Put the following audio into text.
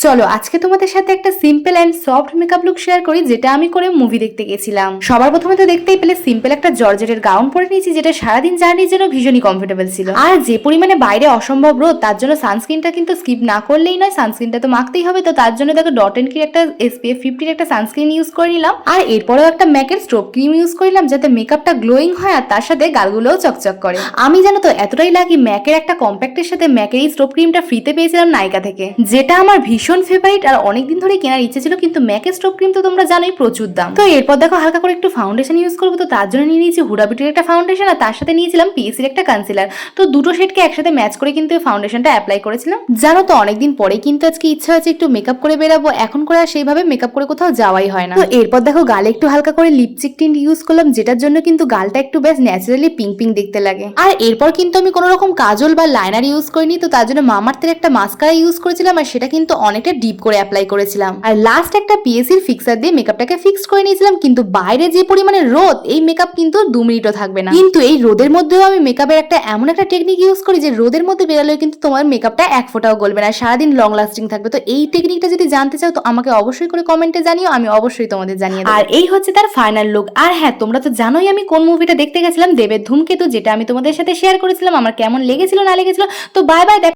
চলো আজকে তোমাদের সাথে একটা simple and soft makeup look share করি, যেটা আমি করে মুভি দেখতে গেছিলাম। সবার প্রথমে তো দেখতেই পেলে সিম্পল একটা জর্জেটের গাউন পরে নিয়েছি, যেটা সারাদিন জার্নির জন্য ভীষণই কমফোর্টেবল ছিল। আর যে পরিমাণে বাইরে অসম্ভব রোদ, তার জন্য সানস্ক্রিনটা কিন্তু স্কিপ না করলেই নয়, সানস্ক্রিনটা তো মাখতেই হবে। তো তার জন্য দেখো ডট এন্ড কির একটা SPF 50 একটা সানস্ক্রিন ইউজ করে নিলাম, আর এরপরেও একটা ম্যাকের স্ট্রোব ক্রিম ইউজ করলাম, যাতে মেকআপটা গ্লোয়িং হয় আর তার সাথে গালগুলোও চকচক করে। আমি জানো তো এতটাই লাগি ম্যাকের একটা কম্প্যাক্টের সাথে ম্যাকের এই স্ট্রোব ক্রিমটা ফ্রিতে পেয়েছিলাম নাইকা থেকে, যেটা আমার ভীষণ ফেভারিট আর অনেকদিন ধরে কেনার ইচ্ছে ছিল। কিন্তু ম্যাকের স্ট্রোব ক্রিম তো তোমরা জানোই প্রচুর দাম। তো এরপর দেখো হালকা করে একটু ফাউন্ডেশন ইউজ করবো, তো তার জন্য নিয়ে নিয়েছি হুডা বিউটির একটা ফাউন্ডেশন, আর তার সাথে নিয়েছিলাম পিএসির একটা কনসিলার। তো দুটো শেডকে একসাথে ম্যাচ করে কিন্তু ফাউন্ডেশনটা অ্যাপ্লাই করেছিলাম। জানো তো অনেকদিন পরে কিন্তু আজকে ইচ্ছা হয়েছে একটু মেকআপ করে বেরাবো, এখন করে আর সেইভাবে মেকআপ করে কোথাও যাওয়াই হয় না। তো এরপর দেখো গালে একটু হালকা করে লিপস্টিক টিন্ট ইউজ করলাম, যেটার জন্য কিন্তু গালটা একটু বেশ ন্যাচারালি পিঙ্ক পিঙ্ক দেখতে লাগে। আর এরপর কিন্তু আমি কোনো রকম কাজল বা লাইনার ইউজ করিনি, তো তার জন্য মামাআর্থের একটা মাস্কারা ইউজ করেছিলাম, আর সেটা কিন্তু অনেকটা ডিপ করে অ্যাপ্লাই করেছিলাম। আর লাস্ট একটা পিএসির ফিক্সার দিয়ে মেকআপটাকে ফিক্স করে নিয়েছিলাম। কিন্তু বাইরে যে পরিমাণে রোদ, এই মেকআপ কিন্তু 2 মিনিটও থাকবে না। কিন্তু এই রোদের মধ্যেও আমি মেকআপের একটা এমন একটা টেকনিক ইউজ করি যে রোদের মধ্যে বেরালেও কিন্তু তোমার মেকআপটা এক ফোঁটাও গলবে না, সারাদিন লং লাস্টিং থাকবে। তো এই টেকনিকটা যদি জানতে চাও তো আমাকে অবশ্যই করে কমেন্টে জানিও, আমি অবশ্যই তোমাদের জানিয়ে দেব। আর এই হচ্ছে তার ফাইনাল লুক। আর হ্যাঁ, তোমরা তো জানোই আমি কোন মুভিটা দেখতে গেছিলাম, দেবের ধূমকেতু, যেটা আমি তোমাদের সাথে শেয়ার করেছিলাম। আমার কেমন লেগেছিল না লেগেছিল, তো বাই বাই।